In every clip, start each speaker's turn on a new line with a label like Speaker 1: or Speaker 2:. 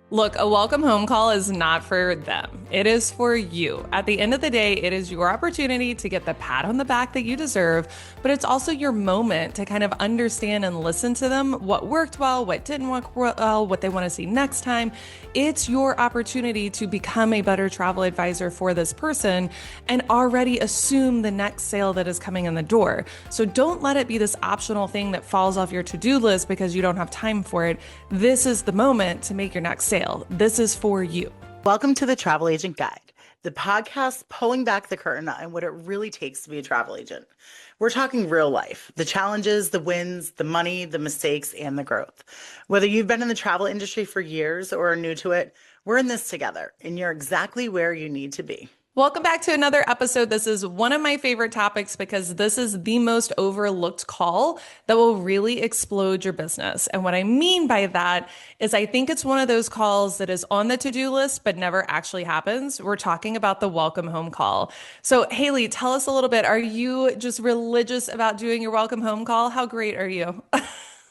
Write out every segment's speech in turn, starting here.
Speaker 1: Look, a welcome home call is not for them. It is for you. At the end of the day, it is your opportunity to get the pat on the back that you deserve, but it's also your moment to kind of understand and listen to them what worked well, what didn't work well, what they want to see next time. It's your opportunity to become a better travel advisor for this person and already assume the next sale that is coming in the door. So don't let it be this optional thing that falls off your to-do list because you don't have time for it. This is the moment to make your next sale. This is for you.
Speaker 2: Welcome to the Travel Agent Guide, the podcast pulling back the curtain on what it really takes to be a travel agent. We're talking real life, the challenges, the wins, the money, the mistakes, and the growth. Whether you've been in the travel industry for years or are new to it, we're in this together, and you're exactly where you need to be.
Speaker 1: Welcome back to another episode. This is one of my favorite topics because this is the most overlooked call that will really explode your business. And what I mean by that is I think it's one of those calls that is on the to-do list but never actually happens. We're talking about the welcome home call. So Haley, tell us a little bit. Are you just religious about doing your welcome home call? How great are you?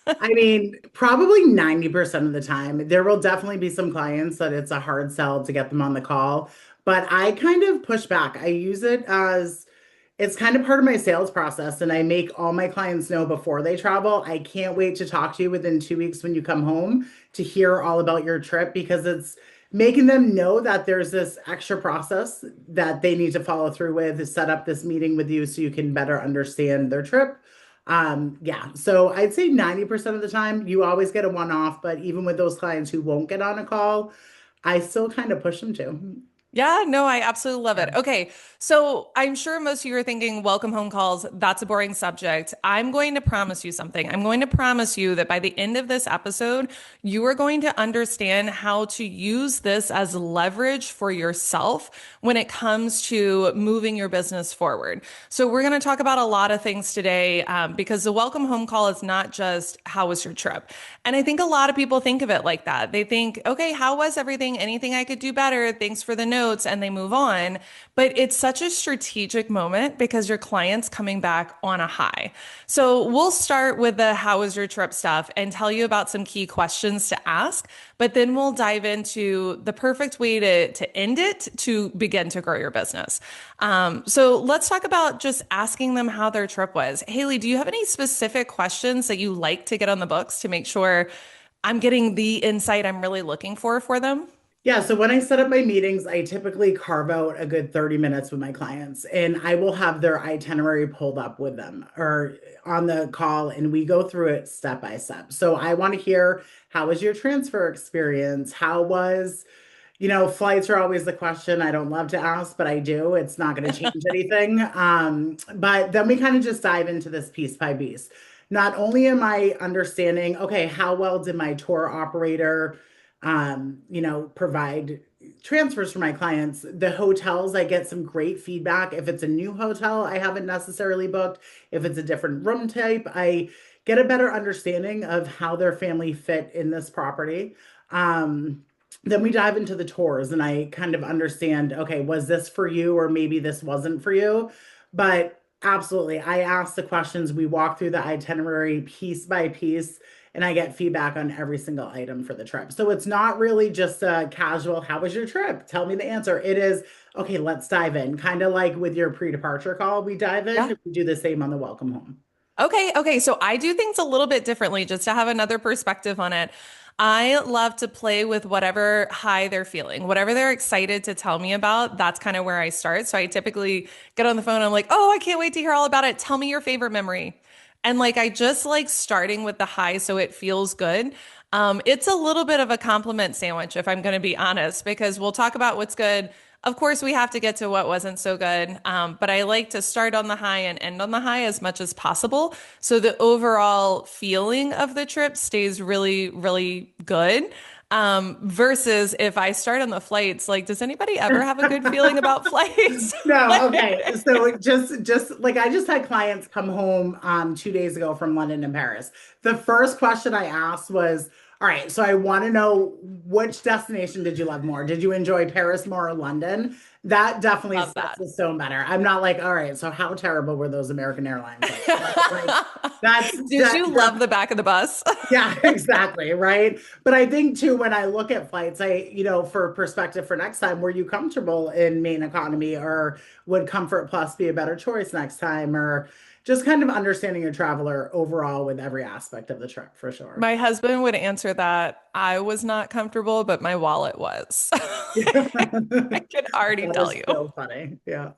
Speaker 2: I mean, probably 90% of the time. There will definitely be some clients that it's a hard sell to get them on the call, but I kind of push back. I use it as it's kind of part of my sales process, and I make all my clients know before they travel. I can't wait to talk to you within 2 weeks when you come home to hear all about your trip because it's making them know that there's this extra process that they need to follow through with to set up this meeting with you so you can better understand their trip. Yeah, so I'd say 90% of the time you always get a one-off, but even with those clients who won't get on a call, I still kind of push them to.
Speaker 1: Yeah, no, I absolutely love
Speaker 2: Yeah.
Speaker 1: it. Okay, so I'm sure most of you are thinking welcome home calls, that's a boring subject. I'm going to promise you something. I'm going to promise you that by the end of this episode, you are going to understand how to use this as leverage for yourself when it comes to moving your business forward. So we're going to talk about a lot of things today because the welcome home call is not just how was your trip? And I think a lot of people think of it like that. They think, okay, how was everything? Anything I could do better? Thanks for the notes. And they move on. But it's such a strategic moment because your client's coming back on a high. So we'll start with the how was your trip stuff and tell you about some key questions to ask. But then we'll dive into the perfect way to end it to begin to grow your business. So let's talk about just asking them how their trip was. Haley, do you have any specific questions that you like to get on the books to make sure I'm getting the insight I'm really looking for them?
Speaker 2: Yeah, so when I set up my meetings, I typically carve out a good 30 minutes with my clients and I will have their itinerary pulled up with them or on the call and we go through it step by step. So I want to hear how was your transfer experience? How was, flights are always the question I don't love to ask, but I do. It's not going to change anything. But then we kind of just dive into this piece by piece. Not only am I understanding, okay, how well did my tour operator provide transfers for my clients. The hotels, I get some great feedback. If it's a new hotel I haven't necessarily booked, if it's a different room type, I get a better understanding of how their family fit in this property. Then we dive into the tours and I kind of understand, okay, was this for you or maybe this wasn't for you? But absolutely, I ask the questions. We walk through the itinerary piece by piece and I get feedback on every single item for the trip. So it's not really just a casual, how was your trip? Tell me the answer. It is, okay, let's dive in. Kind of like with your pre-departure call, we dive
Speaker 1: Yeah.
Speaker 2: in, we do the same on the welcome home.
Speaker 1: Okay. So I do things a little bit differently just to have another perspective on it. I love to play with whatever high they're feeling, whatever they're excited to tell me about. That's kind of where I start. So I typically get on the phone. And I'm like, oh, I can't wait to hear all about it. Tell me your favorite memory. And like, I just like starting with the high so it feels good. It's a little bit of a compliment sandwich, if I'm going to be honest, because we'll talk about what's good. Of course, we have to get to what wasn't so good. But I like to start on the high and end on the high as much as possible. So the overall feeling of the trip stays really, really good. Versus if I start on the flights, like, does anybody ever have a good feeling about flights?
Speaker 2: No, okay. So just like I just had clients come home 2 days ago from London and Paris. The first question I asked was, All right, so I want to know, which destination did you love more? Did you enjoy Paris more or London? That definitely
Speaker 1: Love
Speaker 2: sets
Speaker 1: that.
Speaker 2: the stone better. I'm not like, all right, so how terrible were those American Airlines flights? Right? Like that's
Speaker 1: Did
Speaker 2: that
Speaker 1: you love
Speaker 2: def
Speaker 1: the back of the bus?
Speaker 2: yeah, exactly, right? But I think too, when I look at flights, for perspective for next time, were you comfortable in main economy, or would Comfort Plus be a better choice next time, or just kind of understanding a traveler overall with every aspect of the trip for sure.
Speaker 1: My husband would answer that I was not comfortable, but my wallet was. I can already
Speaker 2: That
Speaker 1: tell
Speaker 2: is
Speaker 1: you.
Speaker 2: so funny. Yeah.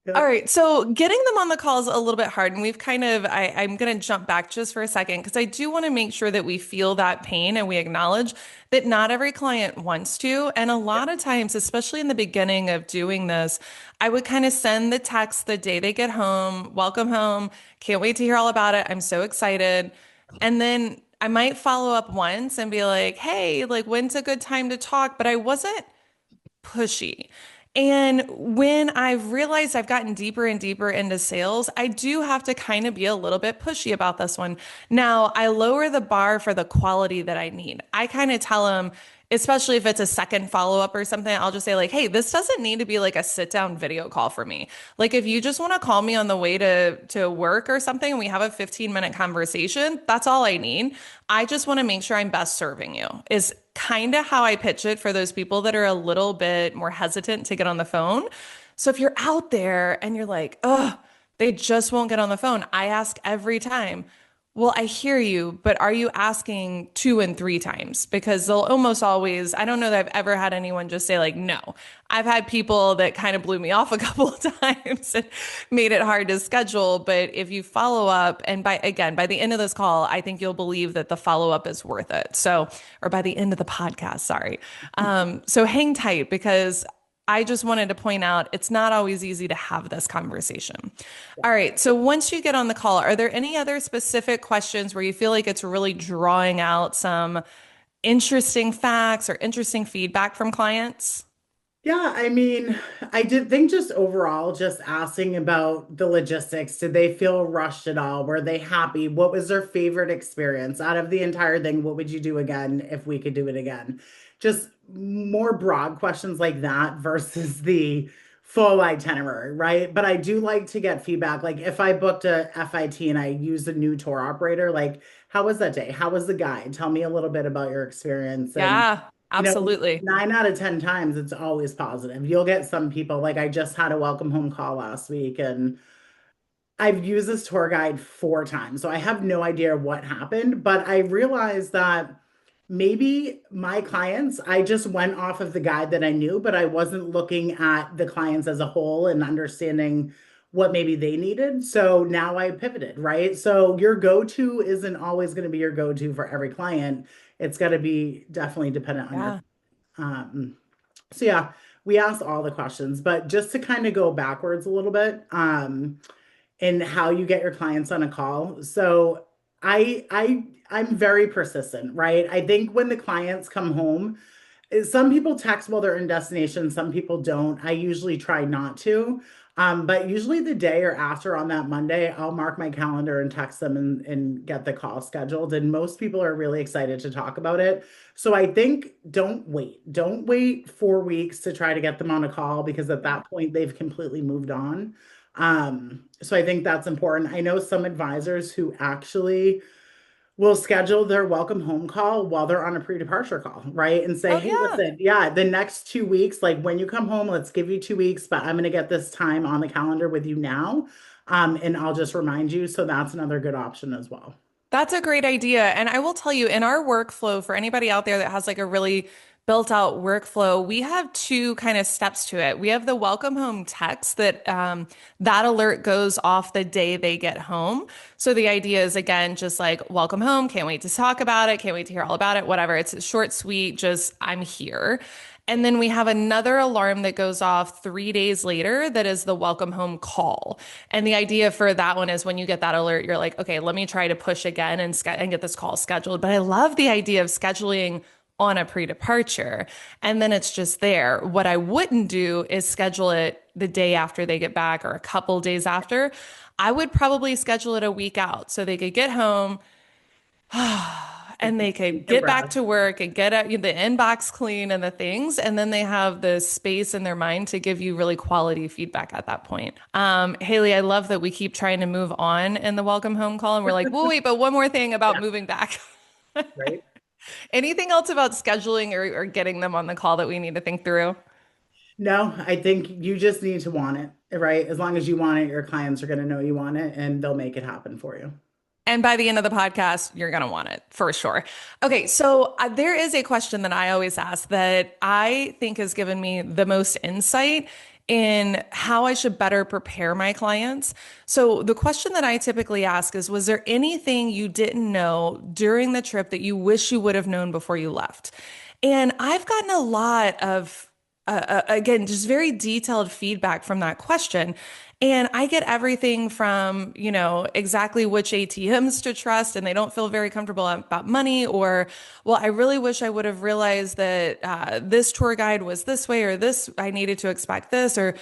Speaker 1: All
Speaker 2: Yep.
Speaker 1: right, so getting them on the call is a little bit hard, and we've kind of, I'm going to jump back just for a second because I do want to make sure that we feel that pain and we acknowledge that not every client wants to. And a
Speaker 2: Yeah.
Speaker 1: lot of times, especially in the beginning of doing this, I would kind of send the text the day they get home, welcome home, can't wait to hear all about it. I'm so excited. And then I might follow up once and be like, hey, like, when's a good time to talk? But I wasn't pushy. And when I've realized I've gotten deeper and deeper into sales, I do have to kind of be a little bit pushy about this one. Now, I lower the bar for the quality that I need. I kind of tell them, especially if it's a second follow up or something, I'll just say, like, hey, this doesn't need to be like a sit down video call for me. Like, if you just want to call me on the way to work or something and we have a 15-minute conversation, that's all I need. I just want to make sure I'm best serving you, is kind of how I pitch it for those people that are a little bit more hesitant to get on the phone. So if you're out there and you're like, oh, they just won't get on the phone, I ask every time, well, I hear you, but are you asking two and three times? Because they'll almost always, I don't know that I've ever had anyone just say, like, no. I've had people that kind of blew me off a couple of times and made it hard to schedule. But if you follow up, and by the end of this call, I think you'll believe that the follow up is worth it. So, or by the end of the podcast, sorry. So hang tight because I just wanted to point out it's not always easy to have this conversation. All right. So once you get on the call, are there any other specific questions where you feel like it's really drawing out some interesting facts or interesting feedback from clients?
Speaker 2: Yeah, I mean, I did think just overall, just asking about the logistics. Did they feel rushed at all? Were they happy? What was their favorite experience out of the entire thing? What would you do again if we could do it again? Just more broad questions like that versus the full itinerary, right? But I do like to get feedback. Like if I booked a FIT and I used a new tour operator, like how was that day? How was the guide? Tell me a little bit about your experience. And
Speaker 1: Yeah,
Speaker 2: you know,
Speaker 1: absolutely.
Speaker 2: 9 out of 10 times, it's always positive. You'll get some people, like I just had a welcome home call last week, and I've used this tour guide 4 times. So I have no idea what happened, but I realized that maybe my clients, I just went off of the guide that I knew, but I wasn't looking at the clients as a whole and understanding what maybe they needed. So now I pivoted, right? So your go-to isn't always going to be your go-to for every client. It's got to be definitely dependent on your
Speaker 1: Yeah.
Speaker 2: um, so yeah, we asked all the questions, but just to kind of go backwards a little bit, in how you get your clients on a call. So I'm very persistent, right? I think when the clients come home, some people text while they're in destination, some people don't. I usually try not to. But usually the day or after on that Monday, I'll mark my calendar and text them and get the call scheduled. And most people are really excited to talk about it. So I think don't wait. Don't wait 4 weeks to try to get them on a call because at that point they've completely moved on. So I think that's important. I know some advisors who actually will schedule their welcome home call while they're on a pre-departure call, right? And say,
Speaker 1: Oh,
Speaker 2: hey,
Speaker 1: yeah.
Speaker 2: listen, yeah, the next 2 weeks, like when you come home, let's give you 2 weeks, but I'm going to get this time on the calendar with you now. And I'll just remind you. So that's another good option as well.
Speaker 1: That's a great idea. And I will tell you, in our workflow, for anybody out there that has like a really built out workflow, we have two kind of steps to it. We have the welcome home text that alert goes off the day they get home. So the idea is again, just like welcome home, can't wait to talk about it, can't wait to hear all about it, whatever. It's short, sweet, just I'm here. And then we have another alarm that goes off 3 days later that is the welcome home call. And the idea for that one is when you get that alert, you're like, okay, let me try to push again and get this call scheduled. But I love the idea of scheduling on a pre-departure and then it's just there. What I wouldn't do is schedule it the day after they get back or a couple days after. I would probably schedule it a week out so they could get home and they
Speaker 2: You
Speaker 1: could
Speaker 2: can
Speaker 1: get back
Speaker 2: brag.
Speaker 1: to work and get the inbox clean and the things, and then they have the space in their mind to give you really quality feedback at that point. Haley, I love that we keep trying to move on in the welcome home call, and we're like, well, wait, but one more thing about
Speaker 2: Yeah,
Speaker 1: moving back.
Speaker 2: right.
Speaker 1: Anything else about scheduling or getting them on the call that we need to think through?
Speaker 2: No, I think you just need to want it, right? As long as you want it, your clients are going to know you want it and they'll make it happen for you.
Speaker 1: And by the end of the podcast, you're going to want it for sure. Okay, so there is a question that I always ask that I think has given me the most insight in how I should better prepare my clients. So, the question that I typically ask is, was there anything you didn't know during the trip that you wish you would have known before you left? And I've gotten a lot of again, just very detailed feedback from that question. And I get everything from, exactly which ATMs to trust, and they don't feel very comfortable about money, or, well, I really wish I would have realized that this tour guide was this way, or this, I needed to expect this, or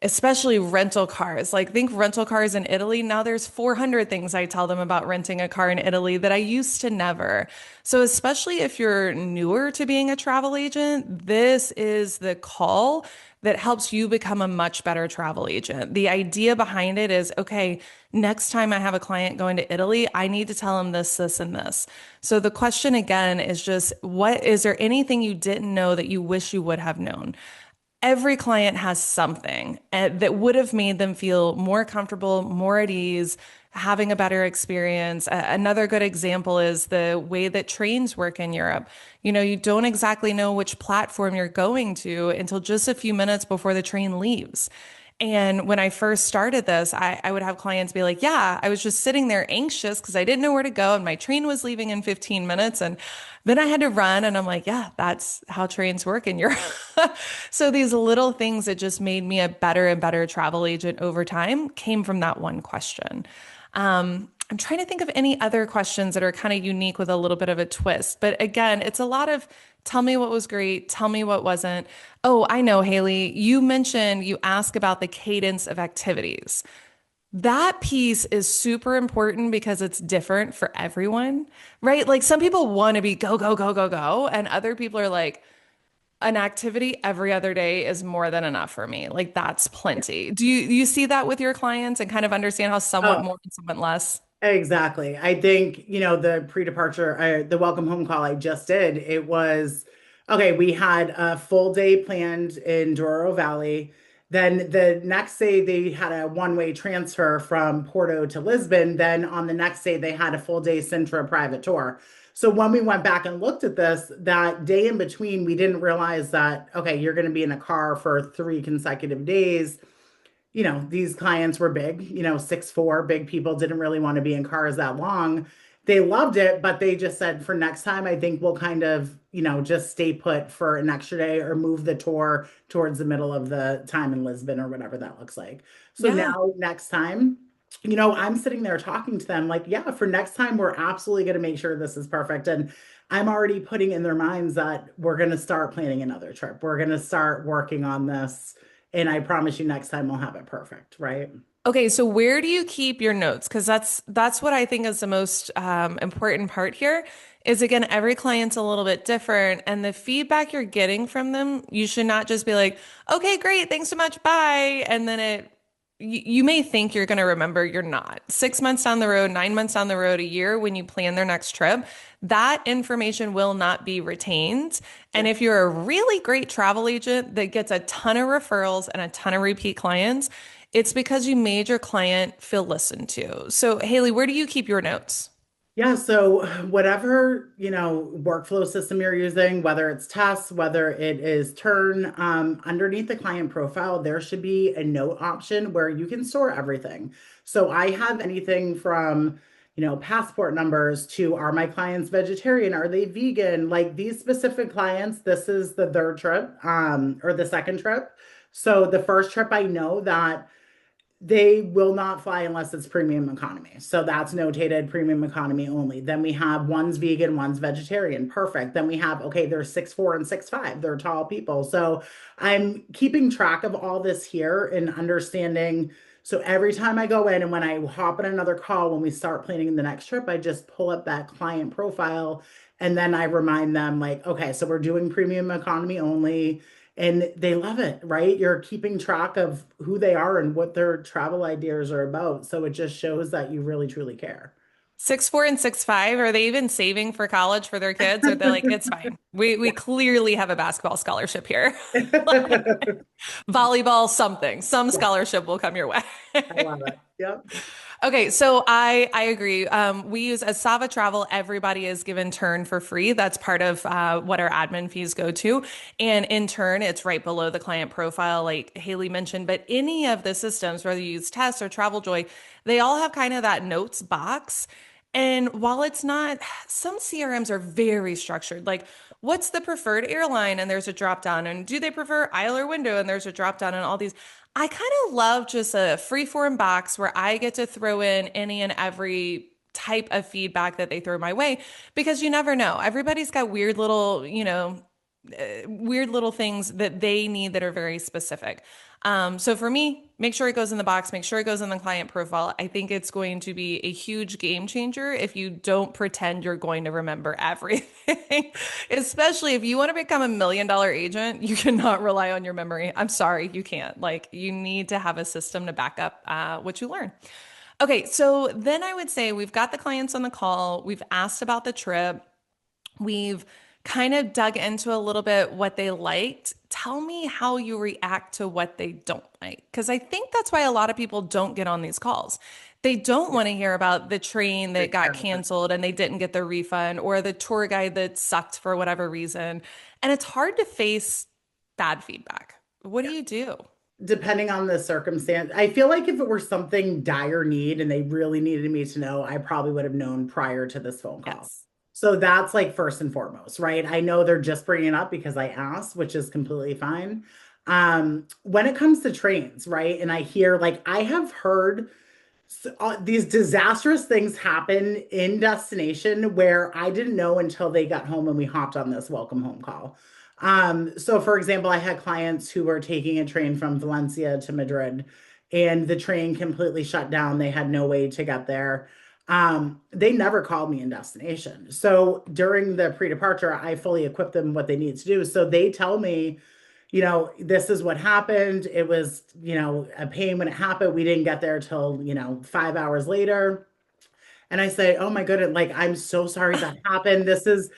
Speaker 1: especially rental cars. Like, think rental cars in Italy. Now there's 400 things I tell them about renting a car in Italy that I used to never. So, especially if you're newer to being a travel agent, this is the call that helps you become a much better travel agent. The idea behind it is, okay, next time I have a client going to Italy, I need to tell them this, this, and this. So the question again is just, what is there anything you didn't know that you wish you would have known? Every client has something that would have made them feel more comfortable, more at ease, having a better experience. Another good example is the way that trains work in Europe. You don't exactly know which platform you're going to until just a few minutes before the train leaves. And when I first started this, I would have clients be like, yeah, I was just sitting there anxious because I didn't know where to go and my train was leaving in 15 minutes. And then I had to run. And I'm like, yeah, that's how trains work in Europe. So these little things that just made me a better and better travel agent over time came from that one question. I'm trying to think of any other questions that are kind of unique with a little bit of a twist. But again, it's a lot of tell me what was great, tell me what wasn't. Oh, I know, Haley, you mentioned you ask about the cadence of activities. That piece is super important because it's different for everyone, right? Like some people want to be go, go, go, go, go. And other people are like, an activity every other day is more than enough for me. Like that's plenty. Do you see that with your clients and kind of understand how some want
Speaker 2: Oh,
Speaker 1: more and some want less?
Speaker 2: exactly. I think, the pre-departure, the welcome home call I just did, it was okay. We had a full day planned in Douro Valley. Then the next day, they had a one-way transfer from Porto to Lisbon. Then on the next day, they had a full day Sintra private tour. So when we went back and looked at this, that day in between, we didn't realize that, okay, you're going to be in a car for 3 consecutive days. These clients were big, 6'4", big people, didn't really want to be in cars that long. They loved it, but they just said for next time, I think we'll kind of, just stay put for an extra day or move the tour towards the middle of the time in Lisbon or whatever that looks like. So
Speaker 1: Yeah.
Speaker 2: now next time, I'm sitting there talking to them like, yeah, for next time, we're absolutely going to make sure this is perfect. And I'm already putting in their minds that we're going to start planning another trip. We're going to start working on this and I promise you next time we'll have it perfect, right?
Speaker 1: Okay, so where do you keep your notes? Because that's what I think is the most important part here. Is again, every client's a little bit different, and the feedback you're getting from them, you should not just be like, "Okay, great, thanks so much, bye," and then you may think you're going to remember, you're not. 6 months down the road, 9 months down the road, a year, when you plan their next trip, that information will not be retained. And
Speaker 2: Yeah.
Speaker 1: if you're a really great travel agent that gets a ton of referrals and a ton of repeat clients, it's because you made your client feel listened to. So, Haley, where do you keep your notes?
Speaker 2: Yeah, so whatever, workflow system you're using, whether it's Test, whether it is Turn, underneath the client profile, there should be a note option where you can store everything. So I have anything from, passport numbers to are my clients vegetarian? Are they vegan? Like these specific clients, this is the third trip, or the second trip. So the first trip, I know that they will not fly unless it's premium economy. So that's notated premium economy only. Then we have one's vegan, one's vegetarian. Perfect. Then we have, okay, they're 6'4" and 6'5". They're tall people. So I'm keeping track of all this here and understanding. So every time I go in and when I hop on another call, when we start planning the next trip, I just pull up that client profile and then I remind them, like, okay, so we're doing premium economy only. And they love it, right? You're keeping track of who they are and what their travel ideas are about. So it just shows that you really, truly care.
Speaker 1: 6'4" and 6'5", are they even saving for college for their kids? Or they're like, it's fine. We clearly have a basketball scholarship here.
Speaker 2: Yeah.
Speaker 1: Volleyball, something. Some
Speaker 2: Yeah,
Speaker 1: scholarship will come your way.
Speaker 2: I love it. Yep.
Speaker 1: Okay, so I agree. We use as Sava Travel, everybody is given turn for free. That's part of what our admin fees go to. And in turn, it's right below the client profile, like Haley mentioned. But any of the systems, whether you use Test or TravelJoy, they all have kind of that notes box. And while it's not, some CRMs are very structured. Like, what's the preferred airline? And there's a drop down. And do they prefer aisle or window? And there's a drop down and all these. I kind of love just a free form box where I get to throw in any and every type of feedback that they throw my way because you never know. Everybody's got weird little, weird little things that they need that are very specific. So for me, make sure it goes in the box, make sure it goes in the client profile. I think it's going to be a huge game changer if you don't pretend you're going to remember everything. Especially if you want to become $1 million agent, you cannot rely on your memory. I'm sorry, you can't. Like, you need to have a system to back up what you learn. Okay, so then I would say we've got the clients on the call, we've asked about the trip. We've kind of dug into a little bit what they liked. Tell me how you react to what they don't like. Because I think that's why a lot of people don't get on these calls. They don't
Speaker 2: Yeah.
Speaker 1: want to hear about the train that
Speaker 2: Take
Speaker 1: got
Speaker 2: care of it.
Speaker 1: canceled and they didn't get their refund or the tour guide that sucked for whatever reason. And it's hard to face bad feedback. What do
Speaker 2: Yeah.
Speaker 1: you do?
Speaker 2: Depending on the circumstance, I feel like if it were something dire need and they really needed me to know, I probably would have known prior to this phone call.
Speaker 1: Yes.
Speaker 2: So that's like first and foremost, right? I know they're just bringing it up because I asked, which is completely fine. When it comes to trains, right? And I hear like I have heard these disastrous things happen in destination where I didn't know until they got home and we hopped on this welcome home call. So for example, I had clients who were taking a train from Valencia to Madrid and the train completely shut down. They had no way to get there. They never called me in destination. So during the pre-departure, I fully equipped them what they need to do. So they tell me, this is what happened. It was, a pain when it happened. We didn't get there till, 5 hours later. And I say, oh my goodness, like, I'm so sorry that happened. This is,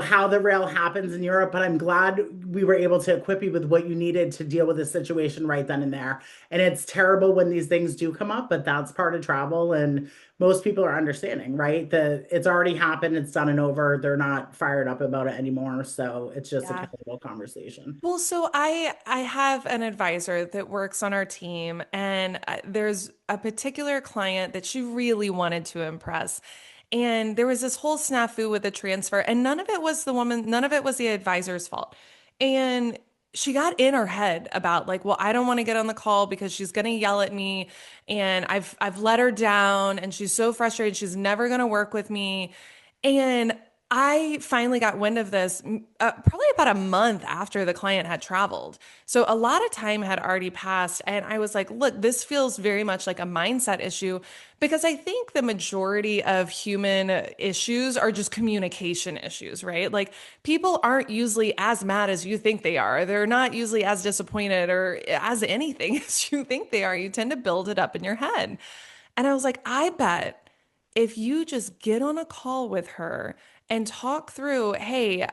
Speaker 2: how the rail happens in Europe, but I'm glad we were able to equip you with what you needed to deal with the situation right then and there. And it's terrible when these things do come up, but that's part of travel. And most people are understanding, right? It's already happened, it's done and over. They're not fired up about it anymore. So it's just a
Speaker 1: Yeah.
Speaker 2: casual conversation.
Speaker 1: Well, so I have an advisor that works on our team, and there's a particular client that she really wanted to impress. And there was this whole snafu with the transfer, and none of it was the woman, none of it was the advisor's fault. And she got in her head about like, well, I don't want to get on the call because she's going to yell at me, and I've let her down, and she's so frustrated, she's never going to work with me. And I finally got wind of this probably about a month after the client had traveled. So a lot of time had already passed. And I was like, look, this feels very much like a mindset issue because I think the majority of human issues are just communication issues, right? Like people aren't usually as mad as you think they are. They're not usually as disappointed or as anything as you think they are. You tend to build it up in your head. And I was like, I bet if you just get on a call with her and talk through, hey,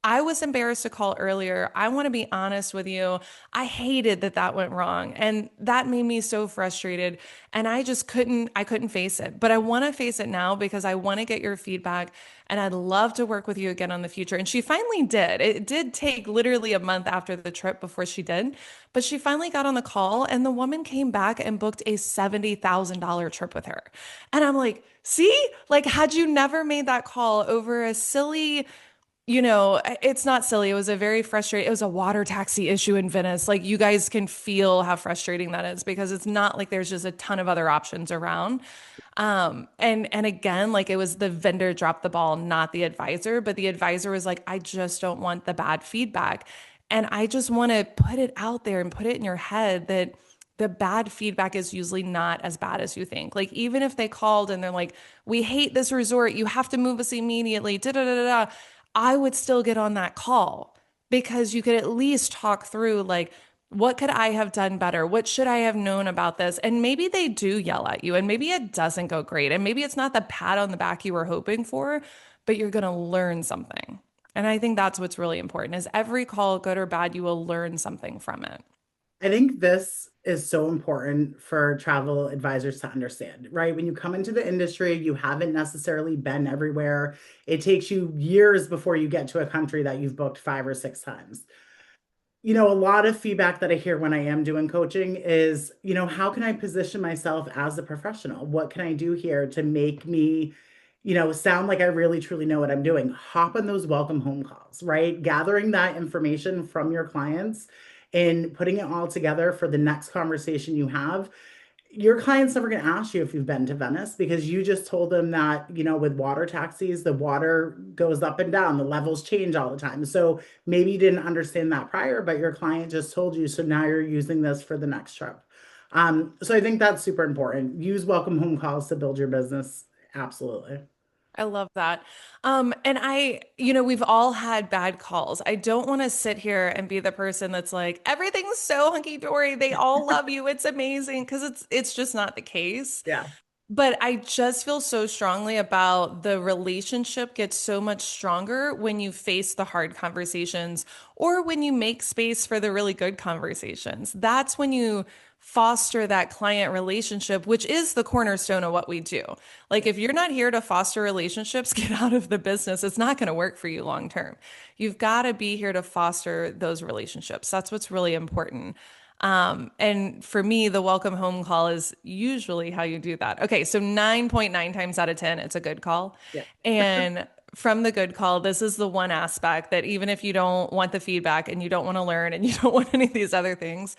Speaker 1: I was embarrassed to call earlier. I want to be honest with you. I hated that that went wrong and that made me so frustrated and I couldn't face it. But I want to face it now because I want to get your feedback and I'd love to work with you again on the future. And she finally did. It did take literally a month after the trip before she did, but she finally got on the call and the woman came back and booked a $70,000 trip with her. And I'm like, see, like, had you never made that call over a silly, it's not silly. It was a very frustrating, it was a water taxi issue in Venice. Like, you guys can feel how frustrating that is because it's not like there's just a ton of other options around. And again, like it was the vendor dropped the ball, not the advisor, but the advisor was like, I just don't want the bad feedback. And I just want to put it out there and put it in your head that the bad feedback is usually not as bad as you think. Like, even if they called and they're like, we hate this resort, you have to move us immediately, da da da da, da, I would still get on that call because you could at least talk through, like, what could I have done better? What should I have known about this? And maybe they do yell at you, and maybe it doesn't go great. And maybe it's not the pat on the back you were hoping for, but you're going to learn something. And I think that's what's really important is every call, good or bad, you will learn something from it.
Speaker 2: I think this is so important for travel advisors to understand, right? When you come into the industry, you haven't necessarily been everywhere. It takes you years before you get to a country that you've booked 5 or 6 times. A lot of feedback that I hear when I am doing coaching is, how can I position myself as a professional? What can I do here to make me, sound like I really truly know what I'm doing? Hop on those welcome home calls, right? Gathering that information from your clients and putting it all together for the next conversation you have. Your client's never going to ask you if you've been to Venice because you just told them that, with water taxis, the water goes up and down, the levels change all the time. So maybe you didn't understand that prior, but your client just told you. So now you're using this for the next trip. So I think that's super important. Use welcome home calls to build your business. Absolutely.
Speaker 1: I love that. And we've all had bad calls. I don't want to sit here and be the person that's like, everything's so hunky dory. They all love you. It's amazing. Because it's just not the case.
Speaker 2: Yeah.
Speaker 1: But I just feel so strongly about the relationship gets so much stronger when you face the hard conversations or when you make space for the really good conversations. That's when you foster that client relationship, which is the cornerstone of what we do. Like, if you're not here to foster relationships, get out of the business. It's not going to work for you long term. You've got to be here to foster those relationships. That's what's really important. And for me, the welcome home call is usually how you do that. Okay, so 9.9 times out of 10, it's a good call.
Speaker 2: Yeah.
Speaker 1: And from the good call, this is the one aspect that even if you don't want the feedback and you don't want to learn and you don't want any of these other things,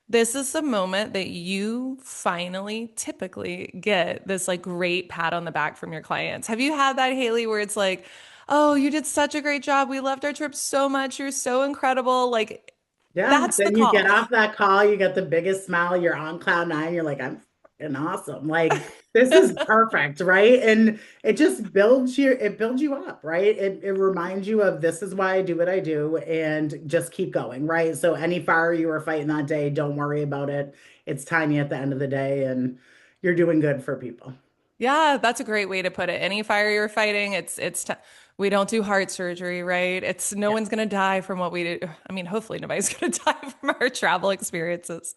Speaker 1: this is the moment that you finally typically get this like great pat on the back from your clients. Have you had that, Haley, where it's like, oh, you did such a great job. We loved our trip so much. You're so incredible. Like,
Speaker 2: Yeah,
Speaker 1: that's the
Speaker 2: then you get
Speaker 1: call.
Speaker 2: off that call, you get the biggest smile, you're on cloud nine, you're like, I'm fucking awesome. Like this is perfect, right? And it just builds you up, right? It reminds you of this is why I do what I do and just keep going, right? So any fire you were fighting that day, don't worry about it. It's tiny at the end of the day and you're doing good for people.
Speaker 1: Yeah, that's a great way to put it. Any fire you're fighting, it's t we don't do heart surgery, right? It's no
Speaker 2: Yeah.
Speaker 1: one's gonna die from what we do. I mean, hopefully nobody's gonna die from our travel experiences.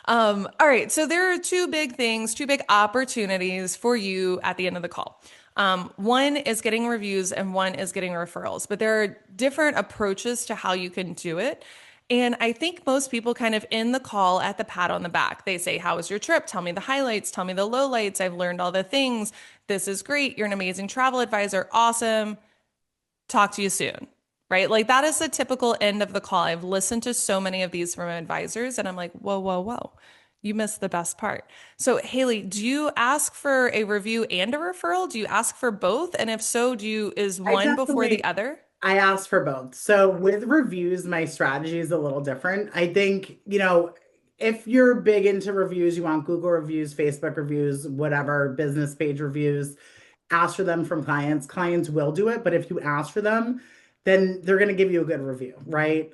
Speaker 1: All right, so there are two big things, two big opportunities for you at the end of the call. One is getting reviews and one is getting referrals, but there are different approaches to how you can do it. And I think most people kind of in the call at the pat on the back. They say, how was your trip? Tell me the highlights. Tell me the lowlights. I've learned all the things. This is great. You're an amazing travel advisor. Awesome. Talk to you soon. Right? Like that is the typical end of the call. I've listened to so many of these from advisors and I'm like, whoa, whoa, whoa. You missed the best part. So, Haley, do you ask for a review and a referral? Do you ask for both? And if so, is
Speaker 2: I
Speaker 1: one before the
Speaker 2: definitely
Speaker 1: other?
Speaker 2: I asked for both. So with reviews, my strategy is a little different. I think, if you're big into reviews, you want Google reviews, Facebook reviews, whatever, business page reviews, ask for them from clients. Clients will do it, but if you ask for them, then they're going to give you a good review, right?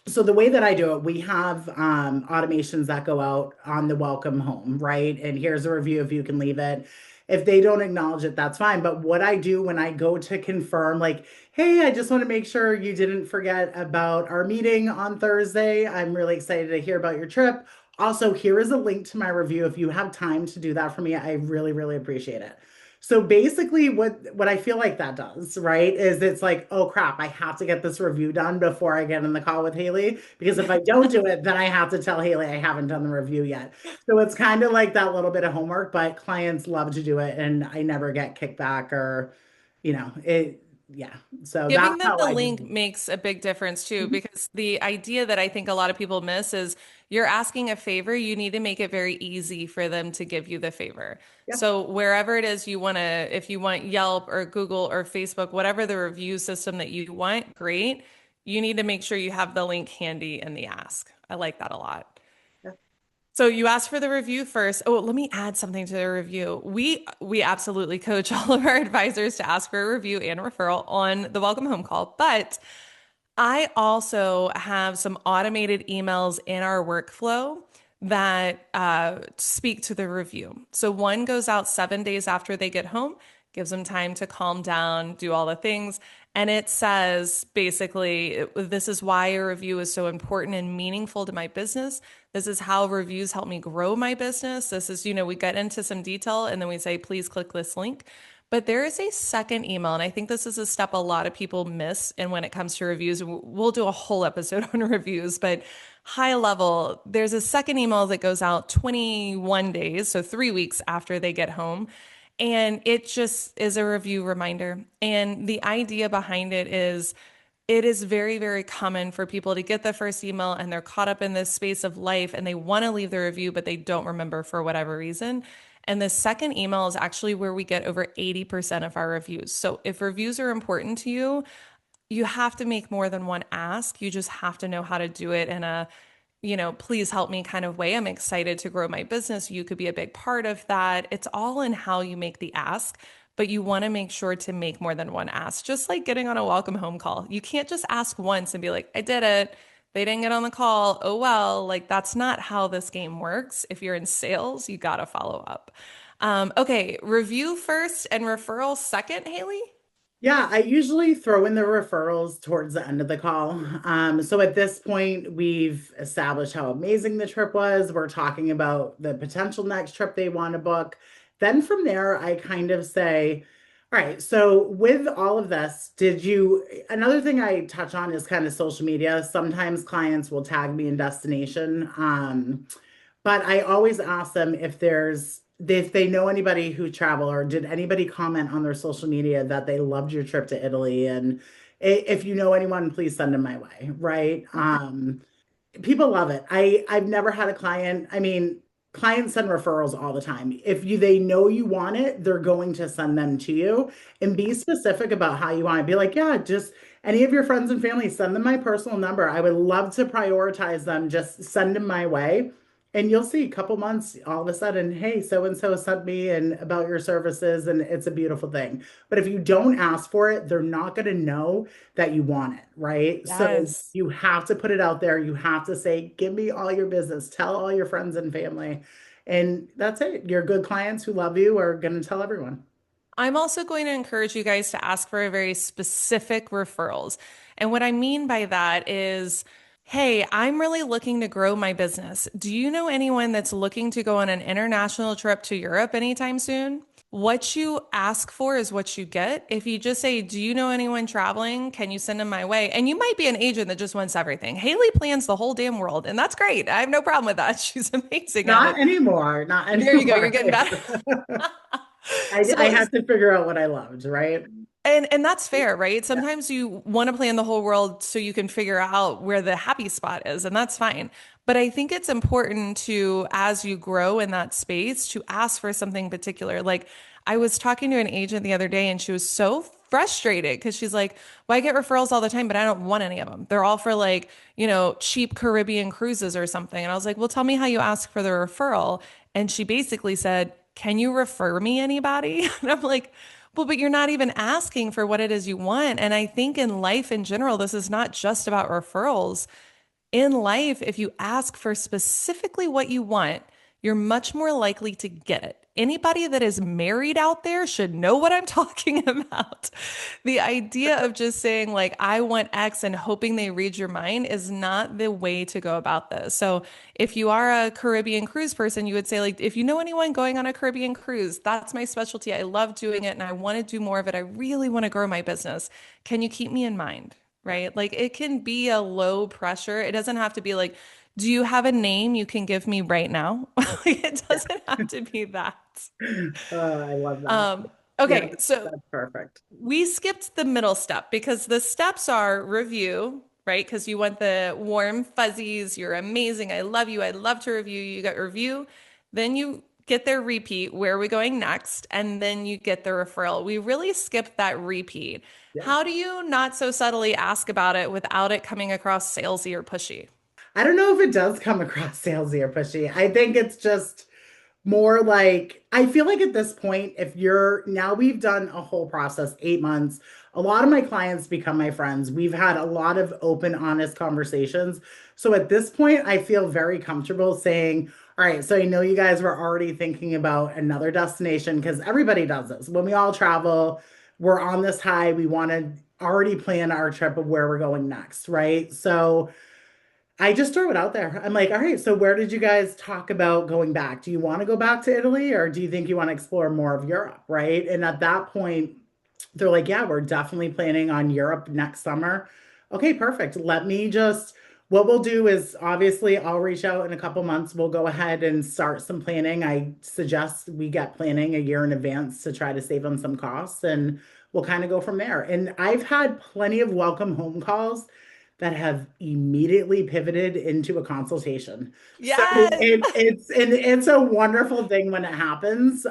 Speaker 2: So the way that I do it, we have automations that go out on the welcome home, right? And here's a review if you can leave it. If they don't acknowledge it, that's fine. But what I do when I go to confirm, like, hey, I just want to make sure you didn't forget about our meeting on Thursday. I'm really excited to hear about your trip. Also, here is a link to my review. If you have time to do that for me, I really, really appreciate it. So basically what I feel like that does, right, is it's like, oh crap, I have to get this review done before I get in the call with Haley because if I don't do it, then I have to tell Haley I haven't done the review yet. So it's kind of like that little bit of homework, but clients love to do it and I never get kickback or, it yeah. So that's
Speaker 1: Giving them
Speaker 2: how
Speaker 1: the
Speaker 2: I do
Speaker 1: link
Speaker 2: it.
Speaker 1: makes a big difference too,
Speaker 2: Mhm.
Speaker 1: because the idea that I think a lot of people miss is you're asking a favor, you need to make it very easy for them to give you the favor.
Speaker 2: Yeah.
Speaker 1: So wherever it is you want to, if you want Yelp or Google or Facebook, whatever the review system that you want, great. You need to make sure you have the link handy in the ask. I like that a lot. So you asked for the review first. Oh, let me add something to the review. We absolutely coach all of our advisors to ask for a review and a referral on the welcome home call, but I also have some automated emails in our workflow that speak to the review. So one goes out 7 days after they get home, gives them time to calm down, do all the things. And it says basically, this is why a review is so important and meaningful to my business. This is how reviews help me grow my business. This is, we get into some detail and then we say, please click this link. But there is a second email, and I think this is a step a lot of people miss. And when it comes to reviews, we'll do a whole episode on reviews, but high level, there's a second email that goes out 21 days, so 3 weeks after they get home. And it just is a review reminder. And the idea behind it is very, very common for people to get the first email and they're caught up in this space of life and they want to leave the review, but they don't remember for whatever reason. And the second email is actually where we get over 80% of our reviews. So if reviews are important to you, you have to make more than one ask. You just have to know how to do it in a, please help me kind of way. I'm excited to grow my business. You could be a big part of that. It's all in how you make the ask, but you want to make sure to make more than one ask, just like getting on a welcome home call. You can't just ask once and be like, I did it. They didn't get on the call. Oh, well, like that's not how this game works. If you're in sales, you got to follow up. Okay, review first and referral second, Haley?
Speaker 2: Yeah, I usually throw in the referrals towards the end of the call. So at this point, we've established how amazing the trip was. We're talking about the potential next trip they want to book. Then from there, I kind of say, all right, so with all of this, another thing I touch on is kind of social media. Sometimes clients will tag me in destination. But I always ask them if they know anybody who travel or did anybody comment on their social media that they loved your trip to Italy, and if you know anyone, please send them my way, right? People love it. I've never had a client. I mean, clients send referrals all the time. If they know you want it, they're going to send them to you. And be specific about how you want it. Be like, yeah, just any of your friends and family, send them my personal number. I would love to prioritize them. Just send them my way. And you'll see a couple months, all of a sudden, hey, so and so sent me and about your services, and it's a beautiful thing. But if you don't ask for it, they're not going to know that you want it, right? So
Speaker 1: Yes.
Speaker 2: you have to put it out there. You have to say, give me all your business, tell all your friends and family. And that's it. Your good clients who love you are going to tell everyone.
Speaker 1: I'm also going to encourage you guys to ask for a very specific referrals. And what I mean by that is, hey, I'm really looking to grow my business. Do you know anyone that's looking to go on an international trip to Europe anytime soon? What you ask for is what you get. If you just say, do you know anyone traveling? Can you send them my way? And you might be an agent that just wants everything. Haley plans the whole damn world, and that's great. I have no problem with that. She's amazing at
Speaker 2: Not
Speaker 1: it.
Speaker 2: anymore. Not
Speaker 1: There you go. You're
Speaker 2: anymore.
Speaker 1: getting better.
Speaker 2: I
Speaker 1: So
Speaker 2: had to figure out what I loved, right?
Speaker 1: and that's fair, right?
Speaker 2: Yeah.
Speaker 1: Sometimes you want to plan the whole world so you can figure out where the happy spot is, and that's fine. But I think it's important to, as you grow in that space, to ask for something particular. Like I was talking to an agent the other day, and she was so frustrated because she's like, well, I get referrals all the time, but I don't want any of them. They're all for like, cheap Caribbean cruises or something. And I was like, well, tell me how you ask for the referral. And she basically said, can you refer me anybody? And I'm like, well, but you're not even asking for what it is you want. And I think in life in general, this is not just about referrals. In life, if you ask for specifically what you want, you're much more likely to get it. Anybody that is married out there should know what I'm talking about. The idea of just saying, like, I want X and hoping they read your mind is not the way to go about this. So, if you are a Caribbean cruise person, you would say, like, if you know anyone going on a Caribbean cruise, that's my specialty. I love doing it and I want to do more of it. I really want to grow my business. Can you keep me in mind? Right? Like it can be a low pressure. It doesn't have to be like, do you have a name you can give me right now? Like, it
Speaker 2: Yeah.
Speaker 1: doesn't have to be that.
Speaker 2: I love that.
Speaker 1: Um,
Speaker 2: Yeah,
Speaker 1: okay, so
Speaker 2: that's perfect.
Speaker 1: we skipped the middle step because the steps are review, right? Because you want the warm fuzzies. You're amazing. I love you. I'd love to review you. You got review. Then you get their repeat. Where are we going next? And then you get the referral. We really skipped that repeat.
Speaker 2: Yeah.
Speaker 1: How do you not so subtly ask about it without it coming across salesy or pushy?
Speaker 2: I don't know if it does come across salesy or pushy. I think it's just more like, I feel like at this point, if you're now, we've done a whole process, 8 months. A lot of my clients become my friends. We've had a lot of open, honest conversations. So at this point, I feel very comfortable saying, all right, so I know you guys were already thinking about another destination because everybody does this. When we all travel, we're on this high. We want to already plan our trip of where we're going next, right? So I just throw it out there. I'm like, all right, so where did you guys talk about going back? Do you want to go back to Italy or do you think you want to explore more of Europe, right? And at that point, they're like, yeah, we're definitely planning on Europe next summer. Okay, perfect. What we'll do is obviously I'll reach out in a couple months. We'll go ahead and start some planning. I suggest we get planning a year in advance to try to save on some costs and we'll kind of go from there. And I've had plenty of welcome home calls that have immediately pivoted into a consultation. So
Speaker 1: Yes.
Speaker 2: it's a wonderful thing when it happens.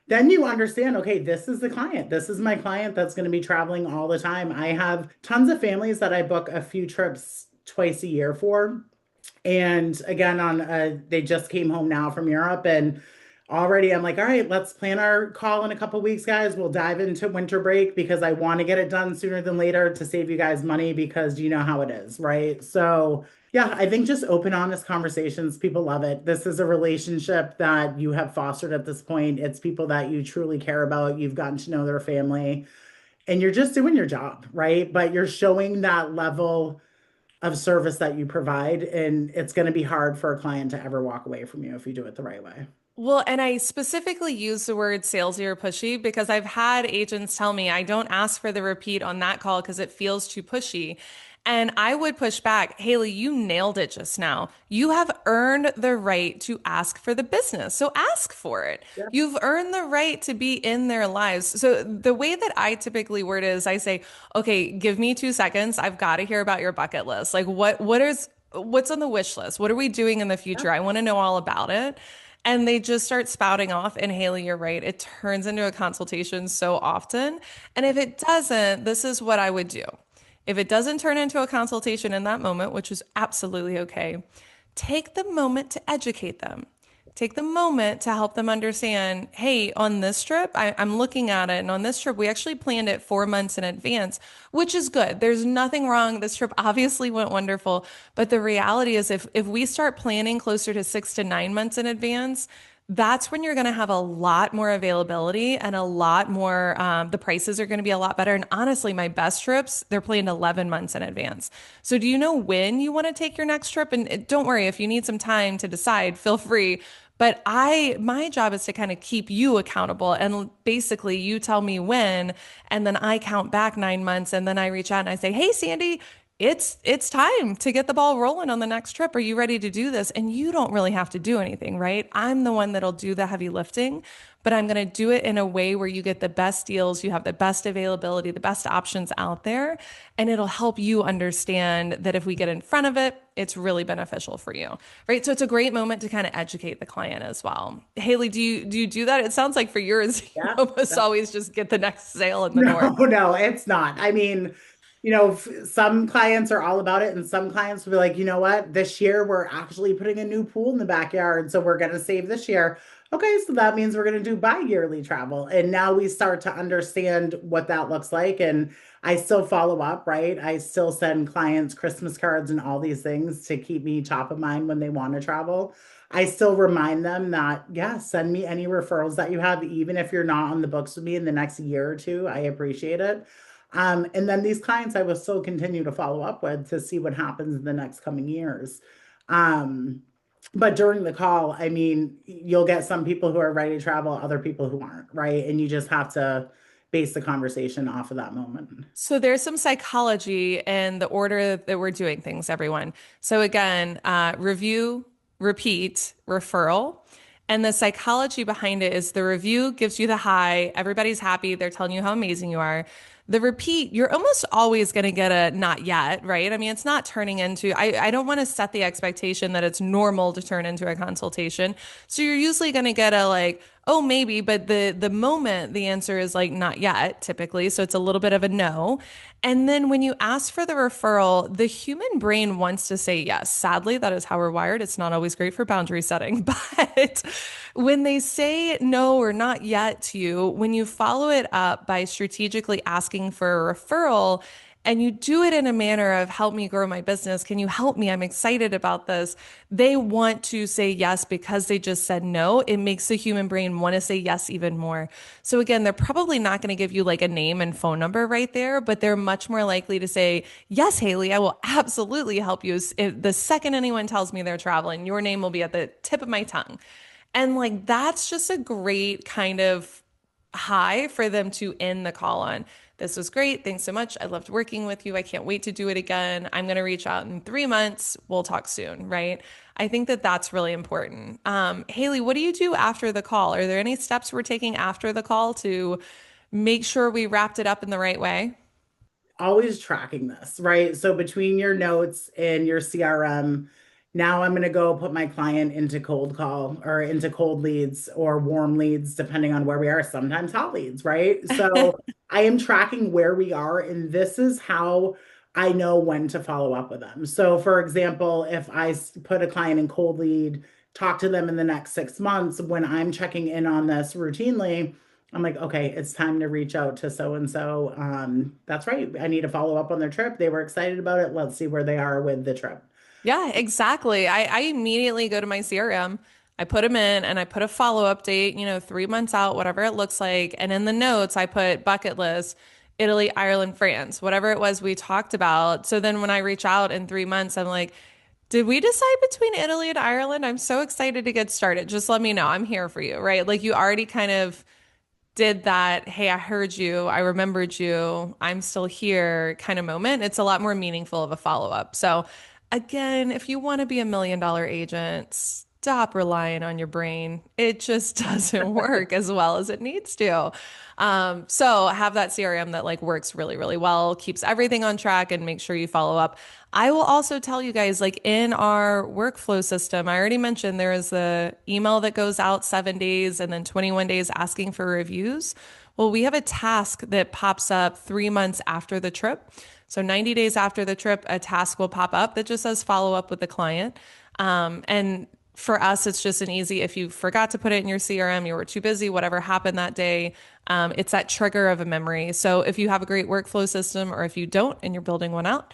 Speaker 2: Then you understand, okay, this is the client. This is my client that's going to be traveling all the time. I have tons of families that I book a few trips twice a year for. And again, they just came home now from Europe, and already I'm like, all right, let's plan our call in a couple weeks, guys. We'll dive into winter break because I want to get it done sooner than later to save you guys money because you know how it is, right? So yeah, I think just open, honest conversations, people love it. This is a relationship that you have fostered at this point. It's people that you truly care about. You've gotten to know their family, and you're just doing your job, right? But you're showing that level of service that you provide, and it's going to be hard for a client to ever walk away from you if you do it the right way.
Speaker 1: Well, and I specifically use the word salesy or pushy because I've had agents tell me I don't ask for the repeat on that call because it feels too pushy. And I would push back, Haley, you nailed it just now. You have earned the right to ask for the business. So ask for it.
Speaker 2: Yeah.
Speaker 1: You've earned the right to be in their lives. So the way that I typically word it is I say, okay, give me 2 seconds. I've got to hear about your bucket list. Like what's on the wish list? What are we doing in the future? I want to know all about it. And they just start spouting off. And Haley, you're right. It turns into a consultation so often. And if it doesn't, this is what I would do. If it doesn't turn into a consultation in that moment, which is absolutely okay, take the moment to educate them. Take the moment to help them understand, hey, on this trip, I'm looking at it. And on this trip, we actually planned it 4 months in advance, which is good. There's nothing wrong. This trip obviously went wonderful. But the reality is if we start planning closer to 6 to 9 months in advance, that's when you're going to have a lot more availability and a lot more, the prices are going to be a lot better. And honestly, my best trips, they're planned 11 months in advance. So do you know when you want to take your next trip? And don't worry, if you need some time to decide, feel free. But my job is to kind of keep you accountable. And basically, you tell me when, and then I count back 9 months. And then I reach out and I say, hey, Sandy, it's time to get the ball rolling on the next trip. Are you ready to do this? And you don't really have to do anything, right? I'm the one that'll do the heavy lifting, but I'm going to do it in a way where you get the best deals, you have the best availability, the best options out there, and it'll help you understand that if we get in front of it, it's really beneficial for you, right? So it's a great moment to kind of educate the client as well. Haley, do you do that? It sounds like for yours, you
Speaker 2: Yeah.
Speaker 1: almost always just get the next sale in the
Speaker 2: No,
Speaker 1: door.
Speaker 2: no, it's not. I mean, some clients are all about it, and some clients will be like, you know what, this year we're actually putting a new pool in the backyard, so we're going to save this year. Okay, so that means we're going to do bi-yearly travel. And now we start to understand what that looks like. And I still follow up, right? I still send clients Christmas cards and all these things to keep me top of mind when they want to travel. I still remind them that, yeah, send me any referrals that you have, even if you're not on the books with me in the next year or two. I appreciate it. And then these clients I will still continue to follow up with to see what happens in the next coming years. Um, but during the call, I mean, you'll get some people who are ready to travel, other people who aren't, right? And you just have to base the conversation off of that moment.
Speaker 1: So there's some psychology in the order that we're doing things, everyone. So again, review, repeat, referral. And the psychology behind it is the review gives you the high, everybody's happy, they're telling you how amazing you are. The repeat, you're almost always going to get a not yet, right? I mean, it's not turning into, I don't want to set the expectation that it's normal to turn into a consultation. So you're usually going to get a like, oh, maybe, but the moment the answer is like not yet, typically. So it's a little bit of a no. And then when you ask for the referral, the human brain wants to say yes. Sadly, that is how we're wired. It's not always great for boundary setting, but when they say no or not yet to you, when you follow it up by strategically asking for a referral, and you do it in a manner of help me grow my business. Can you help me? I'm excited about this. They want to say yes because they just said no. It makes the human brain want to say yes even more. So again, they're probably not going to give you like a name and phone number right there, but they're much more likely to say, yes, Haley, I will absolutely help you. If the second anyone tells me they're traveling, your name will be at the tip of my tongue. And like that's just a great kind of high for them to end the call on. This was great. Thanks so much. I loved working with you. I can't wait to do it again. I'm going to reach out in 3 months. We'll talk soon, right? I think that that's really important. Haley, what do you do after the call? Are there any steps we're taking after the call to make sure we wrapped it up in the right way?
Speaker 2: Always tracking this, right? So between your notes and your CRM, now I'm going to go put my client into cold call or into cold leads or warm leads, depending on where we are, sometimes hot leads, right? So I am tracking where we are, and this is how I know when to follow up with them. So, for example, if put a client in cold lead, talk to them in the next 6 months, when I'm checking in on this routinely, I'm like, okay, it's time to reach out to so and so. That's right. I need to follow up on their trip. They were excited about it. Let's see where they are with the trip.
Speaker 1: Yeah, exactly. I immediately go to my CRM. I put them in and I put a follow-up date, 3 months out, whatever it looks like. And in the notes, I put bucket list, Italy, Ireland, France, whatever it was we talked about. So then when I reach out in 3 months, I'm like, did we decide between Italy and Ireland? I'm so excited to get started. Just let me know. I'm here for you, right? Like you already kind of did that, hey, I heard you, I remembered you, I'm still here kind of moment. It's a lot more meaningful of a follow-up. So again, if you want to be $1 million agent, stop relying on your brain. It just doesn't work as well as it needs to. So have that CRM that like works really, really well, keeps everything on track and make sure you follow up. I will also tell you guys, like in our workflow system, I already mentioned there is the email that goes out 7 days and then 21 days asking for reviews. Well, we have a task that pops up 3 months after the trip. So 90 days after the trip, a task will pop up that just says follow up with the client. And for us, it's just an easy, if you forgot to put it in your CRM, you were too busy, whatever happened that day, it's that trigger of a memory. So if you have a great workflow system or if you don't and you're building one out,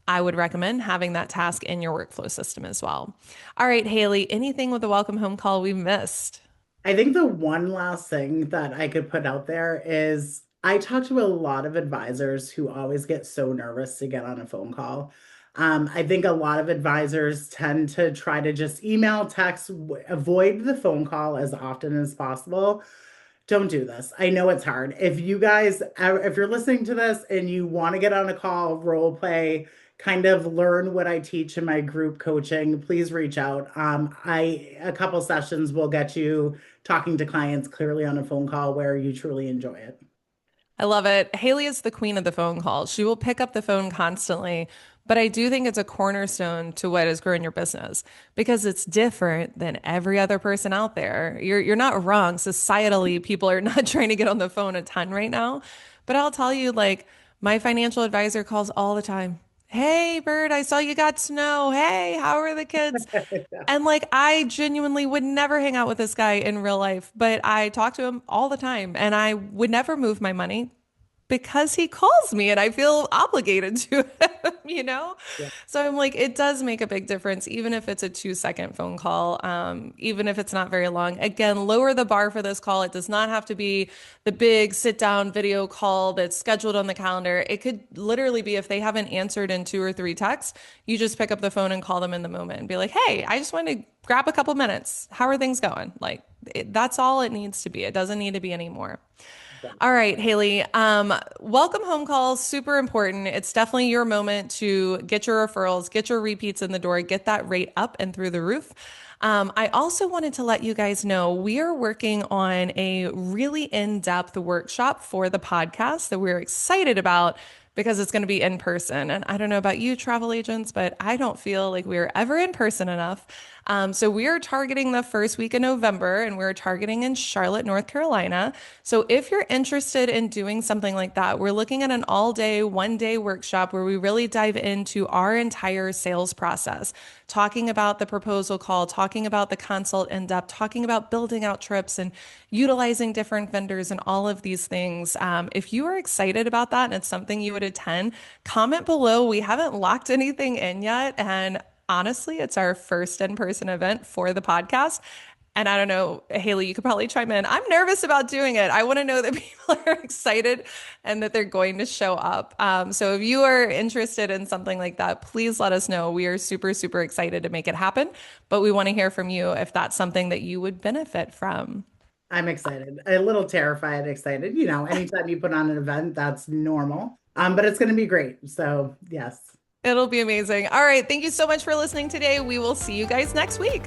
Speaker 1: I would recommend having that task in your workflow system as well. All right, Haley, anything with the welcome home call we missed?
Speaker 2: I think the one last thing that I could put out there is I talk to a lot of advisors who always get so nervous to get on a phone call. I think a lot of advisors tend to try to just email, text, avoid the phone call as often as possible. Don't do this. I know it's hard. If you're listening to this and you want to get on a call, role play, kind of learn what I teach in my group coaching, please reach out. A couple sessions will get you talking to clients clearly on a phone call where you truly enjoy it.
Speaker 1: I love it. Haley is the queen of the phone call. She will pick up the phone constantly, but I do think it's a cornerstone to what is growing your business because it's different than every other person out there. You're not wrong. Societally, people are not trying to get on the phone a ton right now, but I'll tell you, like my financial advisor calls all the time. Hey, Bird, I saw you got snow. Hey, how are the kids? And like, I genuinely would never hang out with this guy in real life, but I talk to him all the time and I would never move my money because he calls me and I feel obligated to him, you know?
Speaker 2: Yeah.
Speaker 1: So I'm like, it does make a big difference, even if it's a 2 second phone call, even if it's not very long. Again, lower the bar for this call. It does not have to be the big sit down video call that's scheduled on the calendar. It could literally be if they haven't answered in 2 or 3 texts, you just pick up the phone and call them in the moment and be like, hey, I just wanted to grab a couple minutes. How are things going? Like, that's all it needs to be. It doesn't need to be anymore. All right, Haley. Welcome home calls, super important. It's definitely your moment to get your referrals, get your repeats in the door, get that rate up and through the roof. I also wanted to let you guys know we are working on a really in-depth workshop for the podcast that we're excited about because it's going to be in person. And I don't know about you travel agents, but I don't feel like we're ever in person enough. So we are targeting the first week of November and we're targeting in Charlotte, North Carolina. So if you're interested in doing something like that, we're looking at an all day, 1 day workshop where we really dive into our entire sales process, talking about the proposal call, talking about the consult in depth, talking about building out trips and utilizing different vendors and all of these things. If you are excited about that and it's something you would attend, comment below. We haven't locked anything in yet. And honestly, it's our first in-person event for the podcast. And I don't know, Haley, you could probably chime in. I'm nervous about doing it. I want to know that people are excited and that they're going to show up. So if you are interested in something like that, please let us know. We are super, super excited to make it happen, but we want to hear from you if that's something that you would benefit from.
Speaker 2: I'm excited, a little terrified, excited. Anytime you put on an event, that's normal. But it's going to be great. So, yes.
Speaker 1: It'll be amazing. All right. Thank you so much for listening today. We will see you guys next week.